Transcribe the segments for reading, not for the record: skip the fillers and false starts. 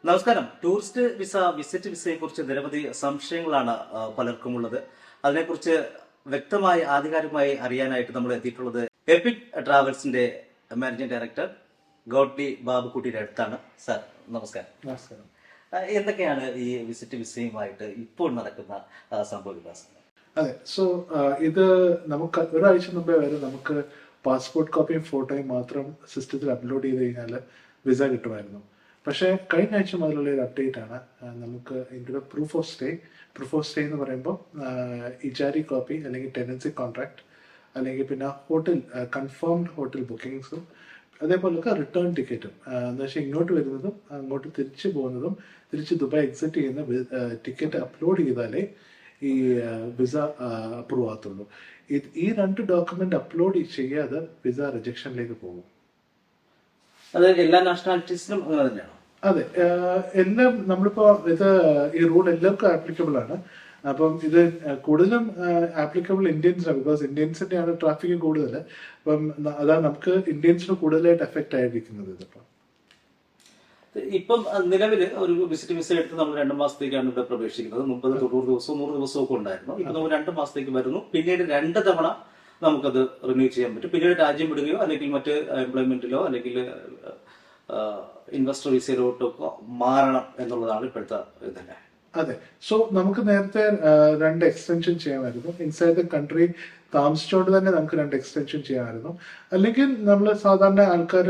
നമസ്കാരം. Tourist visa, visit വിസയെ കുറിച്ച് നിരവധി സംശയങ്ങളാണ് പലർക്കും ഉള്ളത്. അതിനെക്കുറിച്ച് വ്യക്തമായി ആധികാരികമായി അറിയാനായിട്ട് നമ്മൾ എത്തിയിട്ടുള്ളത് എപിക് ട്രാവൽസിന്റെ മാനേജിംഗ് ഡയറക്ടർ ഗോഡ്ലി ബാബുക്കുട്ടിയുടെ അടുത്താണ്. സാർ നമസ്കാരം. നമസ്കാരം. എന്തൊക്കെയാണ് ഈ വിസിറ്റ് വിസയുമായിട്ട് ഇപ്പോൾ നടക്കുന്ന സംഭവ വികാസങ്ങൾ? അതെ, സോ ഇത് നമുക്ക് ഒരാഴ്ച മുമ്പേ വരെ നമുക്ക് പാസ്പോർട്ട് കോപ്പിയും ഫോട്ടോയും മാത്രം സിസ്റ്റത്തിൽ അപ്ലോഡ് ചെയ്ത് കഴിഞ്ഞാൽ വിസ കിട്ടുമായിരുന്നു. പക്ഷേ കഴിഞ്ഞ ആഴ്ച മുതലുള്ള ഒരു അപ്ഡേറ്റ് ആണ് നമുക്ക് ഇതിൻ്റെ പ്രൂഫ് ഓഫ് സ്റ്റേ എന്ന് പറയുമ്പോൾ ഇജാരി കോപ്പി അല്ലെങ്കിൽ ടെനൻസി കോൺട്രാക്ട് അല്ലെങ്കിൽ പിന്നെ ഹോട്ടൽ കൺഫേംഡ് ഹോട്ടൽ ബുക്കിങ്സും അതേപോലൊക്കെ റിട്ടേൺ ടിക്കറ്റും എന്ന് വെച്ചാൽ ഇങ്ങോട്ട് വരുന്നതും അങ്ങോട്ട് തിരിച്ചു പോകുന്നതും തിരിച്ച് ദുബായ് എക്സിറ്റ് ചെയ്യുന്ന ടിക്കറ്റ് അപ്ലോഡ് ചെയ്താലേ ഈ വിസ അപ്രൂവ് ആകത്തുള്ളൂ. ഈ രണ്ട് ഡോക്യുമെന്റ് അപ്ലോഡ് ചെയ്യാതെ വിസ റിജക്ഷനിലേക്ക് പോകും. അത് എല്ലാ നാഷണാലിറ്റീസിനും അങ്ങനെ തന്നെയാണോ? അതെ, എല്ലാം നമ്മളിപ്പോ ഈ റൂൾ എല്ലാവർക്കും ആപ്ലിക്കബിൾ ആണ്. അപ്പം ഇത് കൂടുതലും ആപ്ലിക്കബിൾ ഇന്ത്യൻസിനാണ്, ബിക്കോസ് ഇന്ത്യൻസിന്റെയാണ് ട്രാഫിക് കൂടുതൽ. അപ്പം അതാണ് നമുക്ക് ഇന്ത്യൻസിന് കൂടുതലായിട്ട് എഫക്റ്റ് ആയിരിക്കുന്നത് ഇതിപ്പം. ഇപ്പം നിലവിൽ ഒരു വിസിറ്റ് വിസ എടുത്ത് നമ്മൾ 2 മാസത്തേക്കാണ് ഇവിടെ പ്രവേശിക്കുന്നത്. 90 90 ദിവസവും 100 ദിവസവും ഒക്കെ ഉണ്ടായിരുന്നു. ഇപ്പൊ നമ്മൾ 2 മാസത്തേക്ക് വരുന്നു. പിന്നീട് 2 തവണ നമുക്കത് റിന്യൂ ചെയ്യാൻ പറ്റും. പിന്നീട് രാജ്യം വിടുകയോ അല്ലെങ്കിൽ മറ്റ് എംപ്ലോയ്മെന്റിലോ അല്ലെങ്കിൽ ഇൻവെസ്റ്റർ വിസയിലോട്ടൊക്കെ മാറണം എന്നുള്ളതാണ് ഇപ്പോഴത്തെ ഇതല്ലേ. അതെ, സോ നമുക്ക് നേരത്തെ 2 എക്സ്റ്റൻഷൻ ചെയ്യാമായിരുന്നു. ഇൻസൈഡ് ദ കൺട്രി താമസിച്ചുകൊണ്ട് തന്നെ നമുക്ക് 2 എക്സ്റ്റൻഷൻ ചെയ്യാമായിരുന്നു. അല്ലെങ്കിൽ നമ്മൾ സാധാരണ ആൾക്കാർ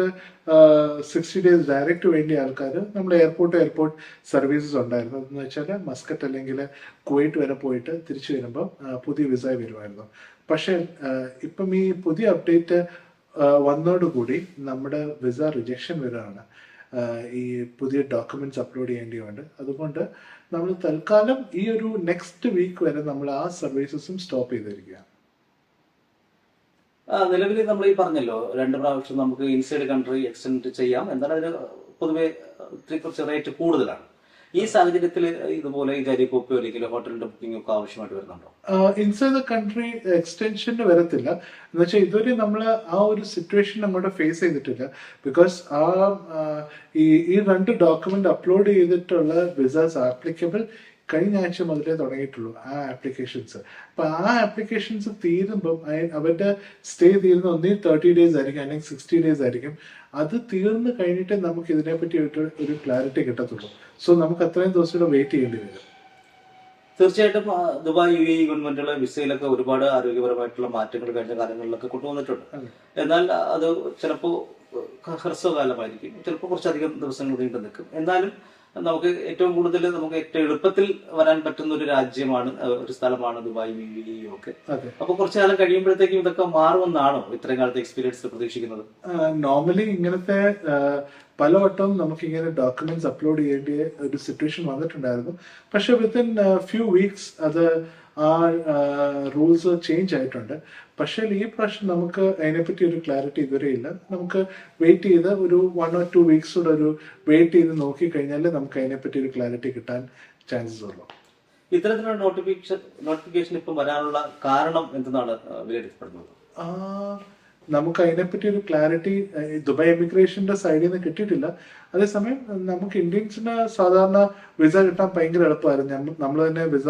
60 ഡേയ്സ് ഡയറക്റ്റ് വേണ്ടിയ ആൾക്കാർ നമ്മൾ എയർപോർട്ട് സർവീസസ് ഉണ്ടായിരുന്നു. എന്ന് വെച്ചാൽ മസ്കറ്റ് അല്ലെങ്കിൽ കുവൈറ്റ് വരെ പോയിട്ട് തിരിച്ചു വരുമ്പോൾ പുതിയ വിസ വരുമായിരുന്നു. പക്ഷേ ഇപ്പം ഈ പുതിയ അപ്ഡേറ്റ് വന്നതോടുകൂടി നമ്മുടെ വിസ റിജക്ഷൻ വരികയാണ്. ഈ പുതിയ ഡോക്യുമെന്റ്സ് അപ്ലോഡ് ചെയ്യേണ്ടിയുണ്ട്. അതുകൊണ്ട് നമ്മൾ തൽക്കാലം ഈ ഒരു നെക്സ്റ്റ് വീക്ക് വരെ നമ്മൾ ആ സർവീസസും സ്റ്റോപ്പ് ചെയ്തിരിക്കുകയാണ്. നിലവിൽ നമ്മൾ ഈ പറഞ്ഞല്ലോ 2 പ്രാവശ്യം നമുക്ക് ഇൻസൈഡ് കൺട്രി എക്സ്റ്റെൻഡ് ചെയ്യാം. എന്നാൽ അതിന് പൊതുവെ കുറച്ച് റേറ്റ് കൂടുതലാണ്. ഈ സാഹചര്യത്തിൽ ഇതുപോലെ ഈ ജരി കോപ്പി അല്ലെങ്കിൽ ഹോട്ടലിന്റെ ബുക്കിംഗ് ഒക്കെ ആവശ്യമായിട്ട് വരുന്നുണ്ടോ? ഇൻസൈഡ് ദ കൺട്രി എക്സ്റ്റൻഷന് വരത്തില്ല. എന്ന് വെച്ചാൽ ഇതുവരെ നമ്മൾ ആ ഒരു സിറ്റുവേഷൻ അങ്ങോട്ട് ഫേസ് ചെയ്തിട്ടില്ല. ബിക്കോസ് ഈ 2 ഡോക്യുമെന്റ് അപ്ലോഡ് ചെയ്തിട്ടുള്ള വിസാസ് ആപ്ലിക്കബിൾ കഴിഞ്ഞ ആഴ്ച മുതലേ തുടങ്ങിയിട്ടുള്ളൂ ആ ആപ്ലിക്കേഷൻസ്. അപ്പൊ ആ ആപ്ലിക്കേഷൻസ് തീരുമ്പം അവരുടെ സ്റ്റേ തീരുന്ന ഒന്നീ 30 ഡേയ്സ് ആയിരിക്കും അല്ലെങ്കിൽ 60 ഡേയ്സ് ആയിരിക്കും. അത് തീർന്നു കഴിഞ്ഞിട്ട് നമുക്ക് ഇതിനെപ്പറ്റി ഒരു ക്ലാരിറ്റി കിട്ടത്തുള്ളൂ. സോ നമുക്ക് അത്രയും ദിവസം വെയിറ്റ് ചെയ്യേണ്ടി വരും. തീർച്ചയായിട്ടും ദുബായ് UAE ഗവൺമെന്റുകളെ വിസയിലൊക്കെ ഒരുപാട് ആരോഗ്യപരമായിട്ടുള്ള മാറ്റങ്ങൾ കഴിഞ്ഞ കാലങ്ങളിലൊക്കെ കൊണ്ടുവന്നിട്ടുണ്ട്. എന്നാൽ അത് ചിലപ്പോൾ ഹ്രസ്വകാലമായിരിക്കും, ചിലപ്പോൾ കുറച്ചധികം ദിവസങ്ങൾ നീണ്ടു നിൽക്കും. എന്നാലും നമുക്ക് ഏറ്റവും കൂടുതൽ നമുക്ക് ഏറ്റവും എളുപ്പത്തിൽ വരാൻ പറ്റുന്ന ഒരു രാജ്യമാണ്, ഒരു സ്ഥലമാണ് ദുബായ് UAE ഒക്കെ. അപ്പൊ കുറച്ചു കാലം കഴിയുമ്പോഴത്തേക്കും ഇതൊക്കെ മാറുമെന്നാണോ ഇത്രയും കാലത്തെ എക്സ്പീരിയൻസ് പ്രതീക്ഷിക്കുന്നത്? നോർമലി ഇങ്ങനത്തെ പലവട്ടം നമുക്ക് ഇങ്ങനെ ഡോക്യുമെന്റ്സ് അപ്ലോഡ് ചെയ്യേണ്ട ഒരു സിറ്റുവേഷൻ വന്നിട്ടുണ്ടായിരുന്നു. പക്ഷെ വിത്തിൻ ഫ്യൂ വീക്സ് അത് ആ റൂൾസ് ചേഞ്ച് ആയിട്ടുണ്ട്. പക്ഷേ ഈ പ്രാവശ്യം നമുക്ക് അതിനെപ്പറ്റി ഒരു ക്ലാരിറ്റി ഇതുവരെ ഇല്ല. നമുക്ക് വെയിറ്റ് ചെയ്ത് ഒരു 1 or 2 വീക്സ് കൂടെ ഒരു വെയിറ്റ് ചെയ്ത് നോക്കിക്കഴിഞ്ഞാൽ നമുക്ക് അതിനെപ്പറ്റി ഒരു ക്ലാരിറ്റി കിട്ടാൻ ചാൻസസ് ഉള്ളൂ. ഇത്തരത്തിലുള്ള നോട്ടിഫിക്കേഷൻ ഇപ്പം വരാനുള്ള കാരണം എന്തെന്നാണ് വിലയിരുത്തപ്പെടുന്നത്? നമുക്ക് അതിനെപ്പറ്റി ഒരു ക്ലാരിറ്റി ദുബായ് ഇമിഗ്രേഷന്റെ സൈഡിൽ നിന്ന് കിട്ടിയിട്ടില്ല. അതേസമയം നമുക്ക് ഇന്ത്യൻസിന് സാധാരണ വിസ കിട്ടാൻ ഭയങ്കര എളുപ്പമായിരുന്നു. നമ്മൾ തന്നെ വിസ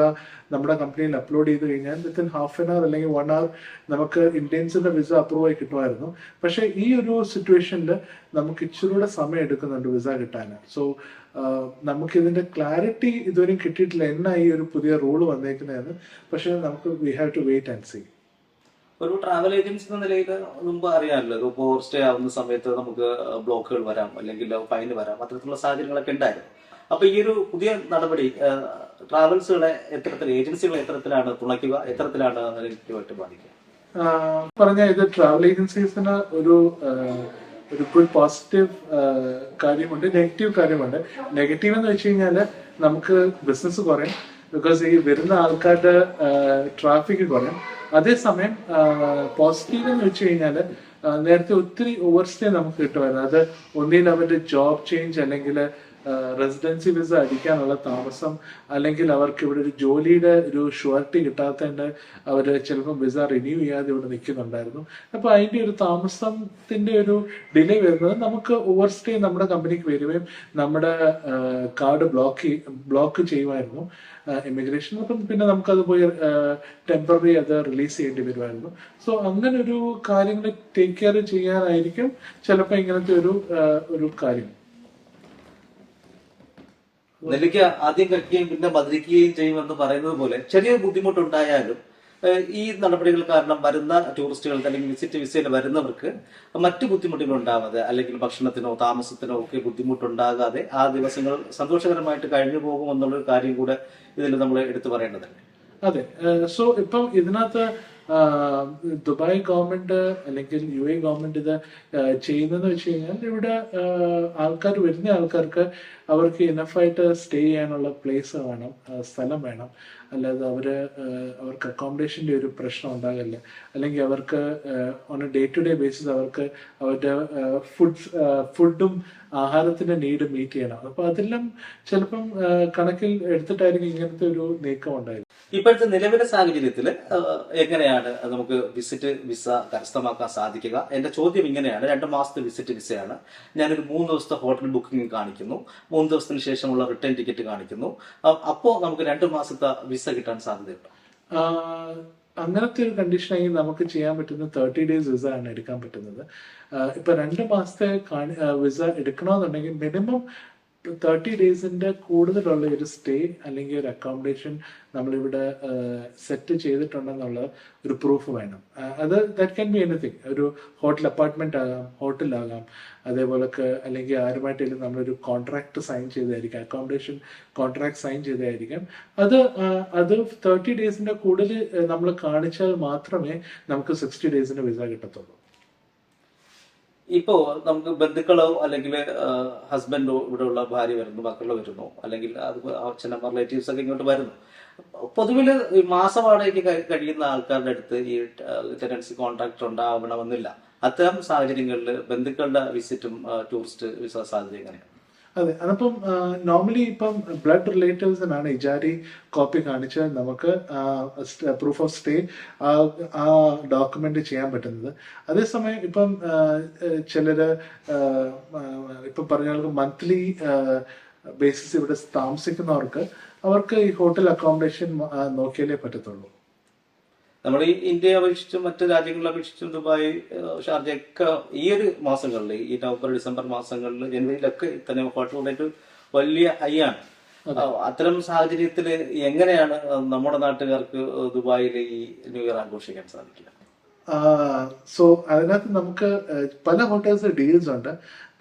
നമ്മുടെ കമ്പനിയിൽ അപ്ലോഡ് ചെയ്ത് കഴിഞ്ഞാൽ വിത്തിൻ ഹാഫ് ആൻ അവർ അല്ലെങ്കിൽ 1 hour നമുക്ക് ഇന്ത്യൻസിന്റെ വിസ അപ്രൂവ് ആയി കിട്ടുമായിരുന്നു. പക്ഷെ ഈ ഒരു സിറ്റുവേഷനിൽ നമുക്ക് ഇച്ചിരൂടെ സമയം എടുക്കുന്നുണ്ട് വിസ കിട്ടാൻ. സോ നമുക്ക് ഇതിന്റെ ക്ലാരിറ്റി ഇതുവരെയും കിട്ടിയിട്ടില്ല എന്നാ ഈ ഒരു പുതിയ റൂൾ വന്നേക്കുന്നതെന്ന്. പക്ഷെ നമുക്ക് we have to wait and see. ഒരു ട്രാവൽ ഏജൻസി എന്ന നിലയിൽ മുമ്പ് അറിയാമല്ലോ, ഇപ്പോൾ സ്റ്റേ ആവുന്ന സമയത്ത് നമുക്ക് ബ്ലോക്കുകൾ വരാം അല്ലെങ്കിൽ ഫൈന് വരാം, അത്തരത്തിലുള്ള സാഹചര്യങ്ങളൊക്കെ ഉണ്ടായിരുന്നു. അപ്പൊ ഈ ഒരു പുതിയ നടപടി ട്രാവൽസുകളെ ഏജൻസികളെ എത്തരത്തിലാണ് തുണയ്ക്കുക, എത്തരത്തിലാണ് നെഗറ്റീവായിട്ട് ബാധിക്കുക? പറഞ്ഞ ഇത് ട്രാവൽ ഏജൻസീസിന് ഒരു ഗുഡ് പോസിറ്റീവ് കാര്യമുണ്ട്, നെഗറ്റീവ് കാര്യമുണ്ട്. നെഗറ്റീവ് എന്ന് വെച്ച് കഴിഞ്ഞാല് നമുക്ക് ബിസിനസ് കുറയും, ബിക്കോസ് ഈ വരുന്ന ആൾക്കാരുടെ ട്രാഫിക് കുറയും. അതേസമയം പോസിറ്റീവ് എന്ന് വെച്ച് കഴിഞ്ഞാല് നേരത്തെ ഒത്തിരി ഓവർ സ്റ്റേ നമുക്ക് കിട്ടുമായിരുന്നു. അത് ഒന്നിൽ അവരുടെ ജോബ് ചേഞ്ച് അല്ലെങ്കിൽ റെസിഡൻസി വിസ അടിക്കാനുള്ള താമസം, അല്ലെങ്കിൽ അവർക്ക് ഇവിടെ ഒരു ജോലിയുടെ ഒരു ഷുവർട്ടി കിട്ടാത്തതിന്റെ അവർ ചിലപ്പോൾ വിസ റിന്യൂ ചെയ്യാതെ ഇവിടെ നിൽക്കുന്നുണ്ടായിരുന്നു. അപ്പൊ അതിന്റെ ഒരു താമസത്തിന്റെ ഒരു ഡിലേ വരുന്നത് നമുക്ക് ഓവർ സ്റ്റേ നമ്മുടെ കമ്പനിക്ക് വരികയും നമ്മുടെ കാർഡ് ബ്ലോക്ക് ചെയ്യുമായിരുന്നു ഇമിഗ്രേഷൻ. അപ്പം പിന്നെ നമുക്കത് പോയി ടെമ്പററി അത് റിലീസ് ചെയ്യേണ്ടി വരുമായിരുന്നു. സോ അങ്ങനെ ഒരു കാര്യങ്ങൾ ടേക്ക് കെയർ ചെയ്യാനായിരിക്കും ചിലപ്പോൾ ഇങ്ങനത്തെ ഒരു കാര്യം. നെല്ലിക്ക ആദ്യം കഴിക്കുകയും പിന്നെ മധുരിക്കുകയും ചെയ്യുമെന്ന് പറയുന്നത് പോലെ ചെറിയൊരു ബുദ്ധിമുട്ടുണ്ടായാലും ഈ നടപടികൾ കാരണം വരുന്ന ടൂറിസ്റ്റുകൾക്ക് അല്ലെങ്കിൽ വിസിറ്റ് വിസയിൽ വരുന്നവർക്ക് മറ്റു ബുദ്ധിമുട്ടുകൾ ഉണ്ടാവാതെ, അല്ലെങ്കിൽ ഭക്ഷണത്തിനോ താമസത്തിനോ ഒക്കെ ബുദ്ധിമുട്ടുണ്ടാകാതെ ആ ദിവസങ്ങൾ സന്തോഷകരമായിട്ട് കഴിഞ്ഞു പോകുമെന്നുള്ളൊരു കാര്യം കൂടെ ഇതിൽ നമ്മൾ എടുത്തു പറയേണ്ടതല്ലേ? അതെ. സോ ഇപ്പം ഇതിനകത്ത് ദുബായ് ഗവൺമെന്റ് അല്ലെങ്കിൽ UAE ഗവൺമെന്റ് ഇത് ചെയ്യുന്നതെന്ന് വെച്ച് കഴിഞ്ഞാൽ, ഇവിടെ വരുന്ന ആൾക്കാർക്ക് അവർക്ക് ഇനഫായിട്ട് സ്റ്റേ ചെയ്യാനുള്ള പ്ലേസ് വേണം, സ്ഥലം വേണം. അല്ലാതെ അവർക്ക് അക്കോമഡേഷന്റെ ഒരു പ്രശ്നം ഉണ്ടാകില്ല. അല്ലെങ്കിൽ അവർക്ക് on a day to day basis അവർക്ക് അവരുടെ ഫുഡും ആഹാരത്തിന്റെ നീഡ് മീറ്റ് ചെയ്യണം. അപ്പൊ അതെല്ലാം ചിലപ്പം കണക്കിൽ എടുത്തിട്ടായിരിക്കും ഇങ്ങനത്തെ ഒരു നീക്കം ഉണ്ടായത്. ഇപ്പോഴത്തെ നിലവിലെ സാഹചര്യത്തിൽ എങ്ങനെയാണ് നമുക്ക് വിസിറ്റ് വിസ കരസ്ഥമാക്കാൻ സാധിക്കുക? എന്റെ ചോദ്യം ഇങ്ങനെയാണ്. 2 മാസത്തെ വിസിറ്റ് വിസയാണ്. ഞാനൊരു 3 ദിവസത്തെ ഹോട്ടൽ ബുക്കിംഗ് കാണിക്കുന്നു, 3 ദിവസത്തിന് ശേഷമുള്ള റിട്ടേൺ ടിക്കറ്റ് കാണിക്കുന്നു. അപ്പോൾ നമുക്ക് 2 മാസത്തെ വിസ കിട്ടാൻ സാധ്യതയുണ്ട്? അങ്ങനത്തെ ഒരു കണ്ടീഷനായി നമുക്ക് ചെയ്യാൻ പറ്റുന്ന 30 days വിസ ആണ് എടുക്കാൻ പറ്റുന്നത്. ഇപ്പൊ 2 മാസത്തെ വിസ എടുക്കണമെന്നുണ്ടെങ്കിൽ മിനിമം 30 ഡേയ്സിന്റെ കൂടുതലുള്ള ഒരു സ്റ്റേ അല്ലെങ്കിൽ ഒരു അക്കോമഡേഷൻ നമ്മളിവിടെ സെറ്റ് ചെയ്തിട്ടുണ്ടെന്നുള്ള ഒരു പ്രൂഫ് വേണം. അത് ദാറ്റ് ക്യാൻ ബി എനിത്തിങ്. ഒരു ഹോട്ടൽ അപ്പാർട്ട്മെന്റ് ആകാം, ഹോട്ടലാകാം, അതേപോലൊക്കെ. അല്ലെങ്കിൽ ആരുമായിട്ടെങ്കിലും നമ്മളൊരു കോൺട്രാക്ട് സൈൻ ചെയ്തായിരിക്കാം, അക്കോമഡേഷൻ കോൺട്രാക്ട് സൈൻ ചെയ്തായിരിക്കാം. അത് 30 ഡേയ്സിന്റെ കൂടുതൽ നമ്മൾ കാണിച്ചാൽ മാത്രമേ നമുക്ക് 60 ഡേയ്സിന്റെ വിസ കിട്ടത്തുള്ളൂ. ഇപ്പോ നമുക്ക് ബന്ധുക്കളോ അല്ലെങ്കിൽ ഹസ്ബൻഡോ ഇവിടെയുള്ള ഭാര്യ വരുന്നു, മക്കളോ വരുന്നു, അല്ലെങ്കിൽ അത് അച്ഛനമ്മ റിലേറ്റീവ്സ് ഒക്കെ ഇങ്ങോട്ട് വരുന്നു. പൊതുവില് മാസവാടകയ്ക്ക് കഴിയുന്ന ആൾക്കാരുടെ അടുത്ത് ഈ ടെനൻസി കോൺട്രാക്ട് ഉണ്ടാവണമെന്നില്ല. അത്തരം സാഹചര്യങ്ങളിൽ ബന്ധുക്കളുടെ വിസിറ്റും ടൂറിസ്റ്റ് വിസ സാധ്യത എങ്ങനെയാണ്? അതെ. അതിപ്പം നോർമലി ഇപ്പം ബ്ലഡ് റിലേറ്റീവ്സിനാണ് ഇജാരി കോപ്പി കാണിച്ചാൽ നമുക്ക് പ്രൂഫ് ഓഫ് സ്റ്റേ ആ ഡോക്യുമെന്റ് ചെയ്യാൻ പറ്റുന്നത്. അതേസമയം ഇപ്പം ചിലര് ഇപ്പം പറഞ്ഞ മന്ത്ലി ബേസിസ് ഇവിടെ താമസിക്കുന്നവർക്ക് അവർക്ക് ഈ ഹോട്ടൽ അക്കോമഡേഷൻ നോക്കിയാലേ പറ്റത്തുള്ളൂ. നമ്മൾ ഈ ഇന്ത്യയെ അപേക്ഷിച്ചും മറ്റു രാജ്യങ്ങളെ അപേക്ഷിച്ചും ദുബായ്, ഷാർജയൊക്കെ ഈ ഒരു മാസങ്ങളിൽ, ഈ നവംബർ ഡിസംബർ മാസങ്ങളിൽ, ജനുവരിയിലൊക്കെ തന്നെ ഹോട്ടൽ റേറ്റ് വലിയ ഹൈ ആണ്. അത്തരം സാഹചര്യത്തിൽ എങ്ങനെയാണ് നമ്മുടെ നാട്ടുകാർക്ക് ദുബായിൽ ഈ ന്യൂ ഇയർ ആഘോഷിക്കാൻ സാധിക്കുക? സോ അതിനകത്ത് നമുക്ക് പല ഹോട്ടൽസ് ഡീൽസ് ഉണ്ട്,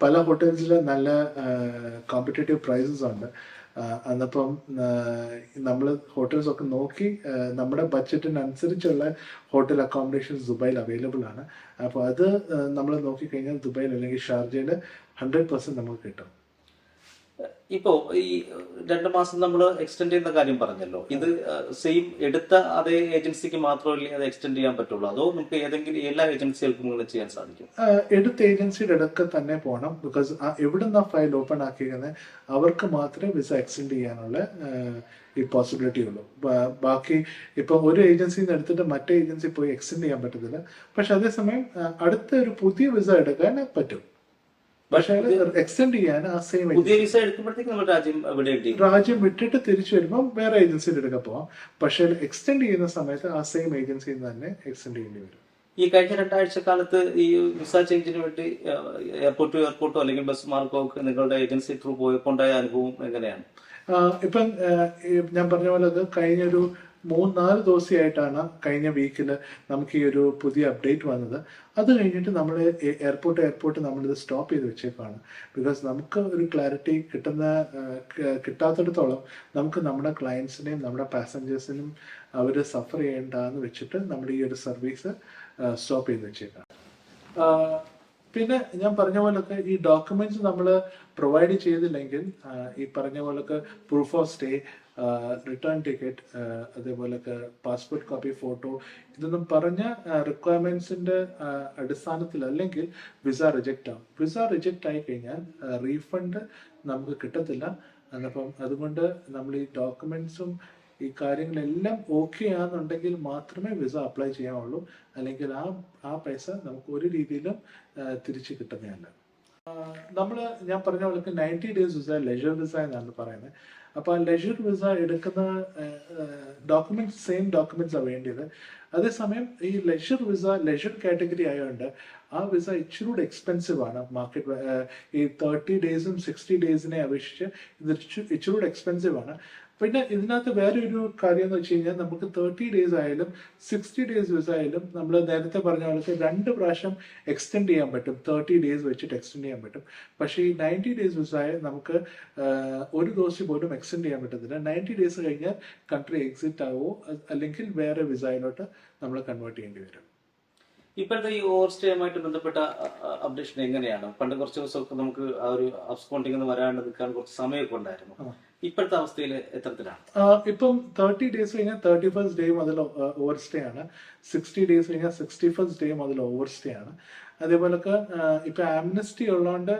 പല ഹോട്ടൽസിൽ നല്ല കോമ്പറ്റേറ്റീവ് പ്രൈസസ് ഉണ്ട്. അന്നപ്പം നമ്മൾ ഹോട്ടൽസ് ഒക്കെ നോക്കി നമ്മുടെ ബഡ്ജറ്റിനനുസരിച്ചുള്ള ഹോട്ടൽ അക്കോമഡേഷൻസ് ദുബായിൽ അവൈലബിൾ ആണ്. അപ്പോൾ അത് നമ്മൾ നോക്കിക്കഴിഞ്ഞാൽ ദുബായിൽ അല്ലെങ്കിൽ ഷാർജയിൽ 100% നമുക്ക് കിട്ടും. ഇപ്പോ ഈ 2 മാസം നമ്മൾ എക്സ്റ്റെൻഡ് ചെയ്യുന്ന കാര്യം പറഞ്ഞല്ലോ, ഇത് സെയിം എടുത്ത അതേ ഏജൻസിക്ക് മാത്രമല്ലേ അത് എക്സ്റ്റെൻഡ് ചെയ്യാൻ പറ്റുള്ളൂ, അതോ നമുക്ക് ഏതെങ്കിലും എല്ലാ ഏജൻസികൾക്കും ഇങ്ങനെ ചെയ്യാൻ സാധിക്കും? എടുത്ത ഏജൻസിയുടെ ഇടയ്ക്ക് തന്നെ പോകണം. ബിക്കോസ് എവിടുന്ന ഫയൽ ഓപ്പൺ ആക്കിയിരുന്നത് അവർക്ക് മാത്രമേ വിസ എക്സ്റ്റെൻഡ് ചെയ്യാനുള്ള ഈ പോസിബിലിറ്റി ഉള്ളൂ. ബാക്കി ഇപ്പൊ ഒരു ഏജൻസിയിൽ നിന്ന് എടുത്തിട്ട് മറ്റേ ഏജൻസി പോയി എക്സ്റ്റെൻഡ് ചെയ്യാൻ പറ്റത്തില്ല. പക്ഷെ അതേസമയം അടുത്ത ഒരു പുതിയ വിസ എടുക്കാൻ പറ്റും. പക്ഷേ എക്സ്റ്റെൻഡ് ചെയ്യാൻ ആ സെയിം രാജ്യം വിട്ടിട്ട് തിരിച്ചു വരുമ്പോൾ വേറെ ഏജൻസിയിൽ എടുക്കാൻ പോവാം. പക്ഷെ എക്സ്റ്റെൻഡ് ചെയ്യുന്ന സമയത്ത് ആ സെയിം ഏജൻസിയിൽ നിന്ന് തന്നെ എക്സ്റ്റെൻഡ് ചെയ്യേണ്ടി വരും. ഈ കഴിഞ്ഞ 2 ആഴ്ച കാലത്ത് ഈ വിസ ചേഞ്ചിന് വേണ്ടി എയർപോർട്ട് ടു എയർപോർട്ടോ അല്ലെങ്കിൽ ബസ് മാർഗോ ഒക്കെ നിങ്ങളുടെ ഏജൻസി ത്രൂ പോയിക്കൊണ്ടായ അനുഭവം എങ്ങനെയാണ്? ഇപ്പം ഞാൻ പറഞ്ഞ പോലെ അത് കഴിഞ്ഞൊരു 3-4 ദിവസമായിട്ടാണ് കഴിഞ്ഞ വീക്കിൽ നമുക്ക് ഈ ഒരു പുതിയ അപ്ഡേറ്റ് വന്നത്. അത് കഴിഞ്ഞിട്ട് നമ്മൾ എയർപോർട്ട് നമ്മളിത് സ്റ്റോപ്പ് ചെയ്ത് വെച്ചേക്കാണ്. ബിക്കോസ് നമുക്ക് ഒരു ക്ലാരിറ്റി കിട്ടാത്തിടത്തോളം നമുക്ക് നമ്മുടെ ക്ലയൻസിനെയും നമ്മുടെ പാസഞ്ചേഴ്സിനും അവർ സഫർ ചെയ്യേണ്ടെന്ന് വെച്ചിട്ട് നമ്മൾ ഈ ഒരു സർവീസ് സ്റ്റോപ്പ് ചെയ്ത് വെച്ചേക്കാണ്. പിന്നെ ഞാൻ പറഞ്ഞ പോലൊക്കെ ഈ ഡോക്യുമെന്റ്സ് നമ്മൾ പ്രൊവൈഡ് ചെയ്തില്ലെങ്കിൽ ഈ പറഞ്ഞ പോലൊക്കെ proof of stay, return ticket, അതേപോലൊക്കെ പാസ്പോർട്ട് കോപ്പി, ഫോട്ടോ, ഇതൊന്നും പറഞ്ഞ റിക്വയർമെന്റ്സിന്റെ അടിസ്ഥാനത്തിൽ അല്ലെങ്കിൽ വിസ റിജക്റ്റ് ആവും. വിസ റിജക്റ്റ് ആയി കഴിഞ്ഞാൽ റീഫണ്ട് നമുക്ക് കിട്ടത്തില്ല. എന്നപ്പം അതുകൊണ്ട് നമ്മൾ ഈ ഡോക്യുമെന്റ്സും ഈ കാര്യങ്ങളെല്ലാം ഓക്കെ ആണെന്നുണ്ടെങ്കിൽ മാത്രമേ വിസ അപ്ലൈ ചെയ്യാവുള്ളൂ. അല്ലെങ്കിൽ ആ പൈസ നമുക്ക് ഒരു രീതിയിലും തിരിച്ച് കിട്ടുന്നതല്ല. ഞാൻ പറഞ്ഞ പോലെ 90 ഡേയ്സ് വിസ ലെജർ വിസ എന്നാണ് പറയുന്നത്. അപ്പോൾ ആ ലെജർ വിസ എടുക്കുന്ന സെയിം ഡോക്യുമെന്റ്സ് ആണ് വേണ്ടിയത്. അതേസമയം ഈ ലെജർ കാറ്റഗറി ആയതുകൊണ്ട് ആ വിസ ഇച്ചിരി കൂടെ എക്സ്പെൻസീവ് ആണ് മാർക്കറ്റ്. ഈ 30 ഡേയ്സും 60 ഡേയ്സിനെ അപേക്ഷിച്ച് ഇത് ഇച്ചിരി കൂടെ എക്സ്പെൻസീവ് ആണ്. പിന്നെ ഇതിനകത്ത് വേറെ ഒരു കാര്യം എന്ന് വെച്ച് കഴിഞ്ഞാൽ നമുക്ക് 30 ഡേയ്സ് ആയാലും 60 ഡേയ്സ് വിസ ആയാലും നമ്മൾ നേരത്തെ പറഞ്ഞ പോലെ 2 പ്രാവശ്യം എക്സ്റ്റെൻഡ് ചെയ്യാൻ പറ്റും. 30 ഡേയ്സ് വെച്ചിട്ട് എക്സ്റ്റെൻഡ് ചെയ്യാൻ പറ്റും. പക്ഷേ ഈ 90 ഡേയ്സ് വിസ നമുക്ക് ഒരു ദിവസം പോലും എക്സ്റ്റെൻഡ് ചെയ്യാൻ പറ്റത്തില്ല. 90 ഡേയ്സ് കഴിഞ്ഞാൽ കൺട്രി എക്സിറ്റ് ആവുമോ അല്ലെങ്കിൽ വേറെ വിസയിലോട്ട് നമ്മൾ കൺവേർട്ട് ചെയ്യേണ്ടി വരും. ഇപ്പോഴത്തെ ഈ ഓവർ സ്റ്റേയുമായിട്ട് ബന്ധപ്പെട്ട അപ്ഡേഷൻ എങ്ങനെയാണ്? പണ്ട് കുറച്ച് ദിവസമൊക്കെ നമുക്ക് ആ ഒരു അബ്സ്കോണ്ടിങ് നിന്ന് വരാണ്ട് നിൽക്കാൻ കുറച്ച് സമയമൊക്കെ ഉണ്ടായിരുന്നു. ഇപ്പോഴത്തെ അവസ്ഥയിൽ എത്രത്തിലാണ്? ഇപ്പം 30 ഡേയ്സ് കഴിഞ്ഞാൽ 31st ഡേ മുതൽ ഓവർ സ്റ്റേ ആണ്. 60 ഡേയ്സ് കഴിഞ്ഞാൽ 61st ഡേ മുതൽ ഓവർ സ്റ്റേ ആണ്. അതേപോലൊക്കെ ഇപ്പൊ ആംനസ്റ്റി ഉള്ളതുകൊണ്ട്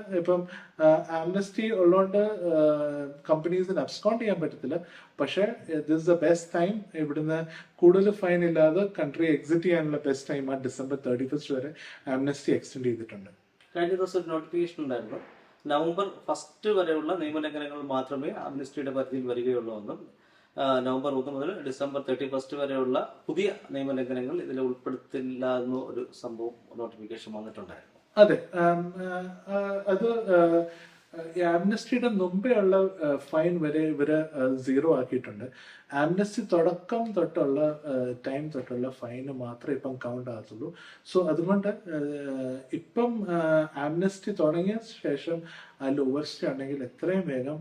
കമ്പനീസിന് അബ്സ്കോണ്ട് ചെയ്യാൻ പറ്റത്തില്ല. പക്ഷേ ദിസ് ദ ബെസ്റ്റ് ടൈം. ഇവിടുന്ന് കൂടുതൽ ഫൈൻ ഇല്ലാതെ കൺട്രി എക്സിറ്റ് ചെയ്യാനുള്ള ബെസ്റ്റ് ടൈമാണ്. December 31st വരെ ആംനസ്റ്റി എക്സ്റ്റെൻഡ് ചെയ്തിട്ടുണ്ട്. കഴിഞ്ഞ ദിവസം ഒരു നോട്ടിഫിക്കേഷൻ ഉണ്ടായിരുന്നു, November 1st വരെയുള്ള നിയമലംഘനങ്ങൾ മാത്രമേ ആംനസ്റ്റിയുടെ പരിധിയിൽ വരികയുള്ളൂ എന്നും November 1 മുതൽ December 31st വരെയുള്ള പുതിയ നിയമലംഘനങ്ങൾ ഇതിൽ ഉൾപ്പെടുത്തില്ല എന്ന ഒരു സംഭവം നോട്ടിഫിക്കേഷൻ വന്നിട്ടുണ്ടായിരുന്നു. അതെ, അത് ആംനസ്റ്റിയുടെ മുമ്പേ ഉള്ള ഫൈൻ വരെ ഇവര് 0 ആക്കിയിട്ടുണ്ട്. ആംനസ്റ്റി തുടക്കം തൊട്ടുള്ള ടൈം തൊട്ടുള്ള ഫൈന് മാത്രമേ ഇപ്പം കൗണ്ട് ആകത്തുള്ളൂ. സോ അതുകൊണ്ട് ഇപ്പം ആംനസ്റ്റി തുടങ്ങിയ ശേഷം അതിൽ ഓവർസ്റ്റേ ഉണ്ടെങ്കിൽ എത്രയും വേഗം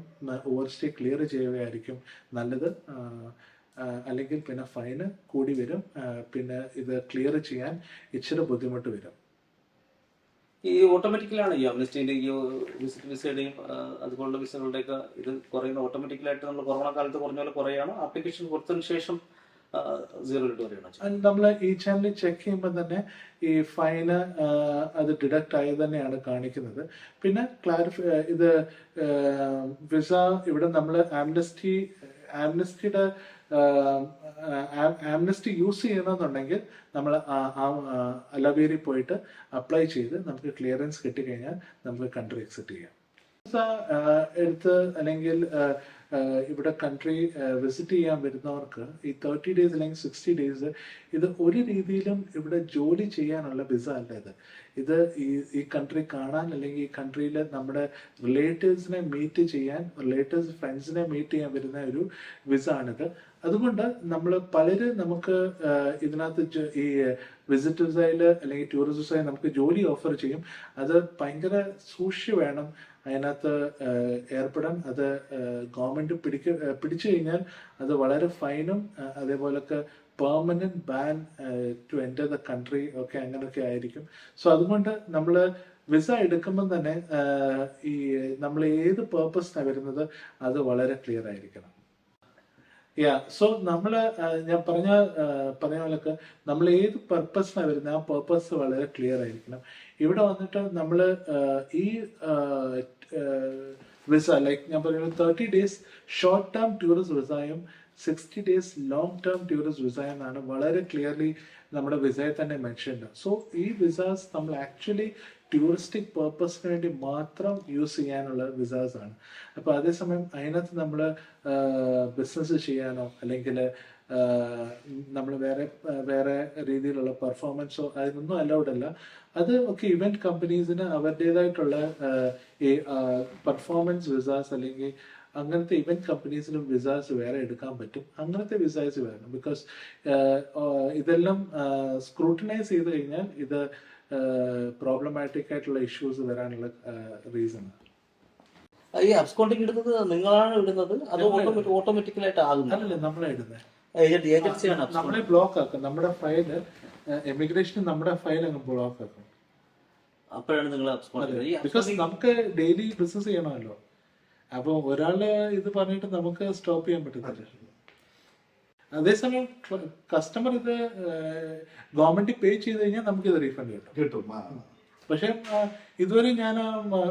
ഓവർസ്റ്റേ ക്ലിയർ ചെയ്യുകയായിരിക്കും നല്ലത്. അല്ലെങ്കിൽ പിന്നെ ഫൈന് കൂടി വരും. പിന്നെ ഇത് ക്ലിയർ ചെയ്യാൻ ഇച്ചിരി ബുദ്ധിമുട്ട് വരും. ഈ ഓട്ടോമാറ്റിക്കലാണ് ഈ അംനസ്റ്റിന്റെ ഈ വിസിറ്റ് വിസയുടെയും അതുപോലുള്ള വിസകളുടെയൊക്കെ ഇത് കുറയുന്ന ഓട്ടോമാറ്റിക്കലായിട്ട് നമ്മൾ കൊറോണ കാലത്ത് കുറഞ്ഞ പോലെ കുറയാണ്. ആപ്ലിക്കേഷൻ കൊടുത്തതിന് ശേഷം 0 വരെയാണ്. നമ്മൾ ഈ ചാനൽ ചെക്ക് ചെയ്യുമ്പോൾ തന്നെ ഈ ഫൈന് അത് ഡിഡക്ട് ആയി തന്നെയാണ് കാണിക്കുന്നത്. പിന്നെ ഇത് വിസ ഇവിടെ നമ്മൾ ആംനസ്റ്റി യൂസ് ചെയ്യണമെന്നുണ്ടെങ്കിൽ നമ്മൾ അലവേരി പോയിട്ട് അപ്ലൈ ചെയ്ത് നമുക്ക് ക്ലിയറൻസ് കിട്ടിക്കഴിഞ്ഞാൽ നമുക്ക് കൺട്രി എക്സിറ്റ് ചെയ്യാം. എടുത്ത് അല്ലെങ്കിൽ ഇവിടെ കൺട്രി വിസിറ്റ് ചെയ്യാൻ വരുന്നവർക്ക് ഈ 30 ഡേയ്സ് അല്ലെങ്കിൽ 60 ഡേയ്സ് ഇത് ഒരു രീതിയിലും ഇവിടെ ജോലി ചെയ്യാനുള്ള വിസ അല്ല. ഇത് ഈ കൺട്രി കാണാൻ അല്ലെങ്കിൽ ഈ കൺട്രിയിൽ നമ്മുടെ റിലേറ്റീവ്സിനെ മീറ്റ് ചെയ്യാൻ, ഫ്രണ്ട്സിനെ മീറ്റ് ചെയ്യാൻ വരുന്ന ഒരു വിസ ആണിത്. അതുകൊണ്ട് പലരും നമുക്ക് ഇതിനകത്ത് ഈ വിസിറ്റ് വിസയിൽ അല്ലെങ്കിൽ ടൂറിസ്റ്റ് വിസയിൽ നമുക്ക് ജോലി ഓഫർ ചെയ്യും. അത് ഭയങ്കര സൂക്ഷിച്ച് വേണം അതിനകത്ത് ഏർപ്പെടാൻ. അത് ഗവൺമെന്റ് പിടിച്ചു കഴിഞ്ഞാൽ അത് വളരെ ഫൈനും അതേപോലൊക്കെ permanent ban to enter the country ഒക്കെ അങ്ങനെയൊക്കെ ആയിരിക്കും. സോ അതുകൊണ്ട് നമ്മൾ വിസ എടുക്കുമ്പോൾ തന്നെ ഈ നമ്മൾ ഏത് പേർപ്പസിനാണ് വരുന്നത് അത് വളരെ ക്ലിയർ ആയിരിക്കണം. സോ ഞാൻ പറഞ്ഞ പോലൊക്കെ നമ്മൾ ഏത് പർപ്പസിനാണ് വരുന്നത് ആ പർപ്പസ് വളരെ ക്ലിയർ ആയിരിക്കണം. ഇവിടെ വന്നിട്ട് നമ്മൾ ഈ വിസ ഞാൻ പറയുന്നത് 30 ഡേയ്സ് ഷോർട്ട് ടേം ടൂറിസ്റ്റ് വിസയും 60 days long term tourist visa എന്നാണ് വളരെ ക്ലിയർലി നമ്മുടെ വിസയെ തന്നെ മെൻഷൻ. സോ ഈ വിസാസ് നമ്മൾ ആക്ച്വലി ടൂറിസ്റ്റിക് പേർപ്പസിന് വേണ്ടി മാത്രം യൂസ് ചെയ്യാനുള്ള വിസാസ് ആണ്. അപ്പോൾ അതേസമയം അതിനകത്ത് നമ്മൾ ബിസിനസ് ചെയ്യാനോ അല്ലെങ്കിൽ നമ്മൾ വേറെ രീതിയിലുള്ള പെർഫോമൻസോ അതിനൊന്നും അലൗഡ് അല്ല. അത് ഒക്കെ ഇവന്റ് കമ്പനീസിന് അവരുടേതായിട്ടുള്ള ഈ പെർഫോമൻസ് വിസാസ് അല്ലെങ്കിൽ അങ്ങനത്തെ ഇവന്റ് കമ്പനീസിനും വിസാസ് വേറെ എടുക്കാൻ പറ്റും. അങ്ങനത്തെ വിസാസ് വേണം. ബിക്കോസ് ഇതെല്ലാം സ്ക്രൂട്ടനൈസ് ചെയ്ത് കഴിഞ്ഞാൽ ഇത് പ്രോബ്ലമാറ്റിക് ആയിട്ടുള്ള ഇഷ്യൂസ് വരാനുള്ള റീസൺ. ഈ അബ്സ്കോണ്ടിങ് ഇടുന്നത് നിങ്ങളാണ് ഇടുന്നത് അതോ ഓട്ടോമാറ്റിക്കലായിട്ട് ആകുന്നത്? അല്ലല്ല, നമ്മളെ ഇടുന്നത്. ഏജൻസിയാണ് നമ്മളെ ബ്ലോക്ക് ആക്കും. നമ്മുടെ ഫയല് എമിഗ്രേഷൻ നമ്മുടെ ഫയൽ അങ്ങ് ബ്ലോക്ക് ആക്കും. അപ്പോഴാണ് നിങ്ങൾ അബ്സ്കോണ്ട്. ബിക്കോസ് നമുക്ക് ഡെയിലി ബിസിനസ് ചെയ്യണമല്ലോ. അപ്പൊ ഒരാള് ഇത് പറഞ്ഞിട്ട് നമുക്ക് സ്റ്റോപ്പ് ചെയ്യാൻ പറ്റത്തില്ല. അതേസമയം കസ്റ്റമർ ഇത് ഗവൺമെന്റ് പേ ചെയ്ത് കഴിഞ്ഞാൽ നമുക്ക് ഇത് റീഫണ്ട് കിട്ടും. പക്ഷെ ഇതുവരെ ഞാൻ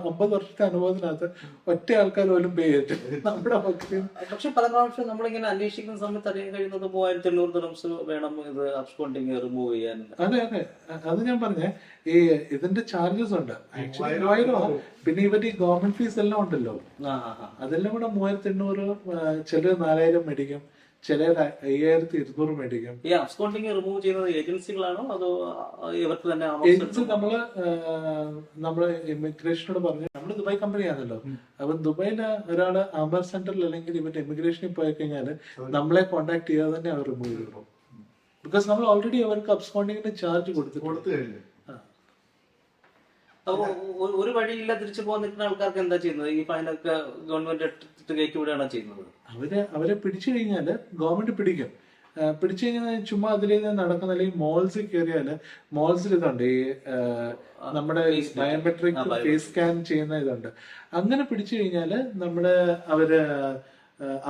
50 വർഷത്തെ അനുഭവത്തിനകത്ത് ഒറ്റ ആൾക്കാർ പോലും പേ ചെയ്തിട്ടില്ല നമ്മുടെ മക്കളും. പക്ഷെ പല പ്രാവശ്യം നമ്മളിങ്ങനെ അന്വേഷിക്കുന്ന സമയത്ത് അറിയാൻ കഴിയുന്നത് 3800 ദിർഹംസ് വേണം ഇത് അബ്സ്കോണ്ടിങ് റിമൂവ് ചെയ്യാൻ. അതെ അതെ, അത് ഞാൻ പറഞ്ഞേ. ഈ ഇതിന്റെ ചാർജസ് ഉണ്ട് ആക്ച്വലി 3000. പിന്നെ ഇവരുടെ ഈ ഗവൺമെന്റ് ഫീസ് എല്ലാം ഉണ്ടല്ലോ, അതെല്ലാം കൂടെ 3800. ചിലർ 4000 മേടിക്കും, ചിലർ 5200 മേടിക്കും. ഈ അബ്സ്കോണ്ടിങ് റിമൂവ് ചെയ്യുന്നത് ഏജൻസികളാണോ അതോ ഇവർക്ക് തന്നെ? ഏജൻസി നമ്മള് ഇമിഗ്രേഷനോട് പറഞ്ഞു, നമ്മള് ദുബായ് കമ്പനിയാണല്ലോ. അപ്പൊ ദുബായില് ഒരാള് അമർ സെന്ററിൽ അല്ലെങ്കിൽ ഇവന്റെ ഇമിഗ്രേഷനിൽ പോയി കഴിഞ്ഞാല് നമ്മളെ കോൺടാക്ട് ചെയ്യാതെ തന്നെ അവർ റിമൂവ് ചെയ്തു. ബിക്കോസ് നമ്മൾ ഓൾറെഡി അവർക്ക് അബ്സ്കോണ്ടിങ്ങിന് ചാർജ് കൊടുത്തു കഴിഞ്ഞു. ഒരു വഴിയില്ല തിരിച്ചു പോകാൻ നിൽക്കുന്ന ആൾക്കാർക്ക് എന്താ ചെയ്യുന്നത്? ഈ ഫൈനൊക്കെ ഗവൺമെന്റ് കൈക്ക് വിടുകയാണോ ചെയ്യുന്നത്? അവരെ പിടിച്ചു കഴിഞ്ഞാല് ഗവൺമെന്റ് പിടിക്കും. പിടിച്ചു കഴിഞ്ഞാൽ ചുമ്മാ അതിൽ നടക്കുന്ന, അല്ലെങ്കിൽ മോൾസിൽ കയറിയാല് മോൾസിൽ ഇതുണ്ട്, ഈ നമ്മുടെ ബയോമെട്രിക് ഫേസ് സ്കാൻ ചെയ്യുന്ന ഇതുണ്ട്. അങ്ങനെ പിടിച്ചു കഴിഞ്ഞാല്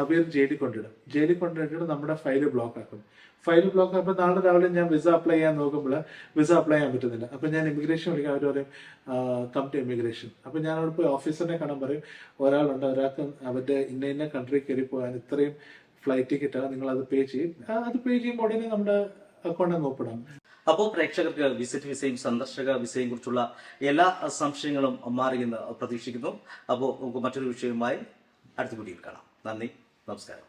അവർ ജയിലിൽ കൊണ്ടിടും. നമ്മുടെ ഫയല് ബ്ലോക്ക് ആക്കും. അപ്പൊ നാളെ രാവിലെ ഞാൻ വിസ അപ്ലൈ ചെയ്യാൻ നോക്കുമ്പോൾ വിസ അപ്ലൈ ചെയ്യാൻ പറ്റുന്നില്ല. അപ്പൊ ഞാൻ ഇമിഗ്രേഷൻ വിളിക്കാം, അവർ പറയും കം ടു ഇമിഗ്രേഷൻ. അപ്പൊ ഞാൻ അവിടെ പോയി ഓഫീസറിനെ കാണാൻ പറയും, ഒരാളുണ്ട്, ഒരാൾക്ക് അവരുടെ ഇന്ന കൺട്രി കയറി പോകാൻ ഇത്രയും ഫ്ലൈറ്റ് ടിക്കറ്റാണ്, നിങ്ങൾ അത് പേ ചെയ്യും. അത് പേ ചെയ്യുമ്പോൾ ഉടനെ നമ്മുടെ അക്കൗണ്ട് അങ്ങ് ഓപ്പൺ ആകും. അപ്പോൾ പ്രേക്ഷകർക്ക് വിസിറ്റ് വിസയും സന്ദർശക വിസയും കുറിച്ചുള്ള എല്ലാ സംശയങ്ങളും മാറിയെന്ന് പ്രതീക്ഷിക്കുന്നു. അപ്പോൾ നമുക്ക് മറ്റൊരു വിഷയവുമായി അടുത്ത വീഡിയോയിൽ കാണാം. നന്ദി, നമസ്കാരം.